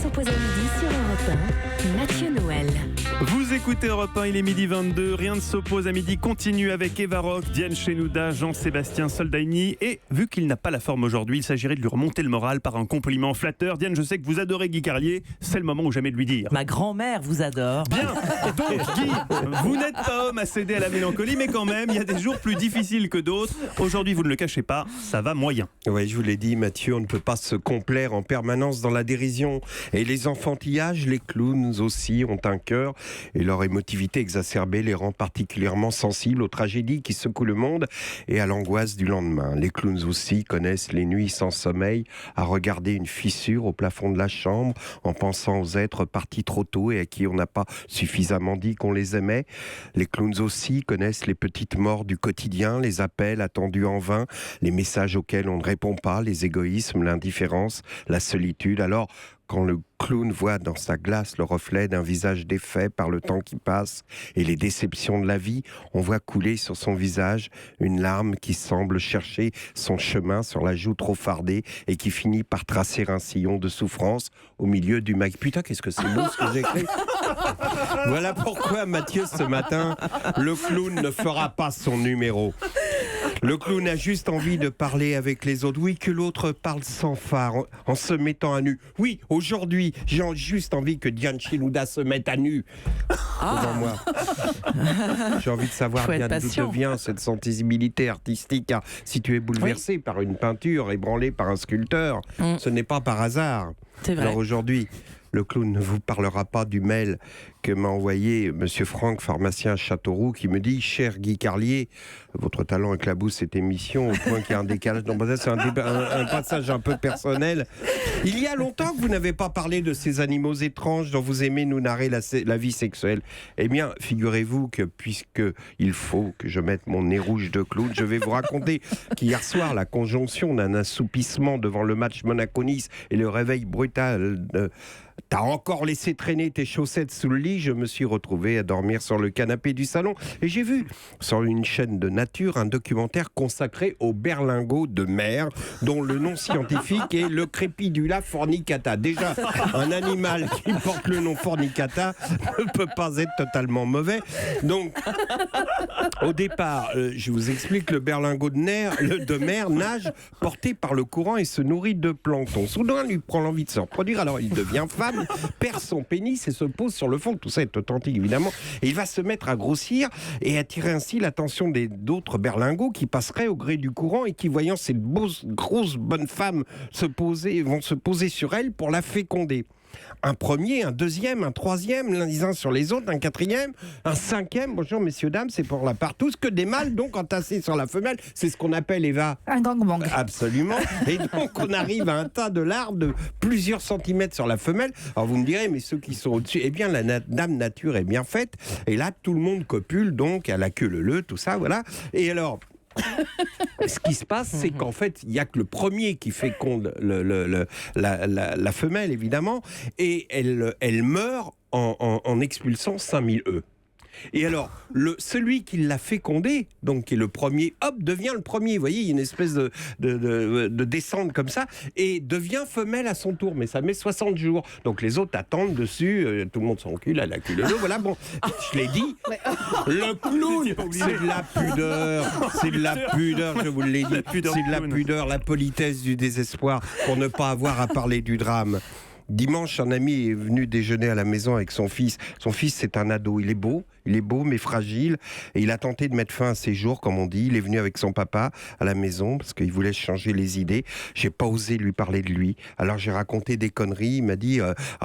s'oppose à midi sur Europe 1, Mathieu Noël. Vous écoutez Europe 1, il est midi 22, rien ne s'oppose à midi, continue avec Eva Rock, Diane Chenouda, Jean-Sébastien Soldagny. Et vu qu'il n'a pas la forme aujourd'hui, il s'agirait de lui remonter le moral par un compliment flatteur. Diane, je sais que vous adorez Guy Carlier, c'est le moment ou jamais de lui dire. Ma grand-mère vous adore. Bien, donc Guy, vous n'êtes pas homme à céder à la mélancolie, mais quand même, il y a des jours plus difficiles que d'autres. Aujourd'hui, vous ne le cachez pas, ça va moyen. Oui, je vous l'ai dit, Mathieu, on ne peut pas se complaire en permanence dans la dérision. Et les enfantillages, les clowns aussi ont un cœur. Et leur émotivité exacerbée les rend particulièrement sensibles aux tragédies qui secouent le monde et à l'angoisse du lendemain. Les clowns aussi connaissent les nuits sans sommeil à regarder une fissure au plafond de la chambre en pensant aux êtres partis trop tôt et à qui on n'a pas suffisamment dit qu'on les aimait. Les clowns aussi connaissent les petites morts du quotidien, les appels attendus en vain, les messages auxquels on ne répond pas, les égoïsmes, l'indifférence, la solitude. Alors, quand le clown voit dans sa glace le reflet d'un visage défait par le temps qui passe et les déceptions de la vie, on voit couler sur son visage une larme qui semble chercher son chemin sur la joue trop fardée et qui finit par tracer un sillon de souffrance au milieu du mag. Putain, qu'est-ce que c'est beau ce que j'écris. Voilà pourquoi, Mathieu, ce matin, le clown ne fera pas son numéro. Le clown a juste envie de parler avec les autres. Oui, que l'autre parle sans phare, en se mettant à nu. Oui, aujourd'hui, j'ai juste envie que Diane Chenouda se mette à nu devant moi. J'ai envie de savoir bien d'où vient cette sensibilité artistique. Car si tu es bouleversé par une peinture, ébranlé par un sculpteur, ce n'est pas par hasard. C'est vrai. Alors aujourd'hui, le clown ne vous parlera pas du mail que m'a envoyé Monsieur Franck, pharmacien à Châteauroux, qui me dit « Cher Guy Carlier, votre talent éclabousse cette émission au point qu'il y a un décalage. » Donc c'est un passage un peu personnel. Il y a longtemps que vous n'avez pas parlé de ces animaux étranges dont vous aimez nous narrer la vie sexuelle. Eh bien, figurez-vous que puisqu'il faut que je mette mon nez rouge de clown, je vais vous raconter qu'hier soir, la conjonction d'un assoupissement devant le match Monaco-Nice et le réveil brutal de « T'as encore laissé traîner tes chaussettes sous le lit », je me suis retrouvé à dormir sur le canapé du salon et j'ai vu sur une chaîne de nature un documentaire consacré aux berlingots de mer dont le nom scientifique est le Crépidula fornicata. Déjà, un animal qui porte le nom fornicata ne peut pas être totalement mauvais. Donc, au départ, je vous explique, le berlingot de mer nage porté par le courant et se nourrit de plancton. Soudain, il prend l'envie de se reproduire, alors il devient femme, perd son pénis et se pose sur le fond. Tout ça est authentique, évidemment. Et il va se mettre à grossir et attirer ainsi l'attention d'autres berlingots qui passeraient au gré du courant et qui, voyant cette grosse bonne femme vont se poser sur elle pour la féconder. Un premier, un deuxième, un troisième, les uns sur les autres, un quatrième, un cinquième. Bonjour messieurs, dames, c'est pour la partouze. Que des mâles donc entassés sur la femelle. C'est ce qu'on appelle, Eva, un gangbang. Absolument. Et donc on arrive à un tas de larves de plusieurs centimètres sur la femelle. Alors vous me direz, mais ceux qui sont au-dessus, eh bien la dame nature est bien faite. Et là tout le monde copule donc à la queue leu, tout ça, voilà. Et alors, ce qui se passe, c'est qu'en fait, il n'y a que le premier qui féconde la femelle, évidemment, et elle meurt en expulsant 5000 œufs. Et alors, celui qui l'a fécondé, donc qui est le premier, hop, devient le premier. Vous voyez, il y a une espèce de descente comme ça, et devient femelle à son tour. Mais ça met 60 jours. Donc les autres attendent dessus, tout le monde s'encule à la queue. Voilà, bon, je l'ai dit. Le clown, c'est de la pudeur. C'est de la pudeur, je vous l'ai dit. C'est de la pudeur, la politesse du désespoir pour ne pas avoir à parler du drame. Dimanche, un ami est venu déjeuner à la maison avec son fils. Son fils, c'est un ado. Il est beau mais fragile. Et il a tenté de mettre fin à ses jours, comme on dit. Il est venu avec son papa à la maison parce qu'il voulait changer les idées. J'ai pas osé lui parler de lui. Alors j'ai raconté des conneries. Il m'a dit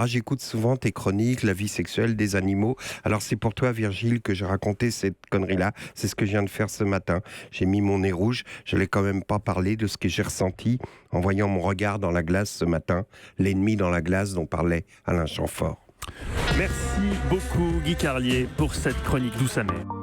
j'écoute souvent tes chroniques, la vie sexuelle des animaux. Alors c'est pour toi, Virgile, que j'ai raconté cette connerie-là. C'est ce que je viens de faire ce matin. J'ai mis mon nez rouge. Je n'allais quand même pas parler de ce que j'ai ressenti en voyant mon regard dans la glace ce matin. L'ennemi dans la glace dont parlait Alain Chamfort. Merci beaucoup Guy Carlier pour cette chronique D'où ça met.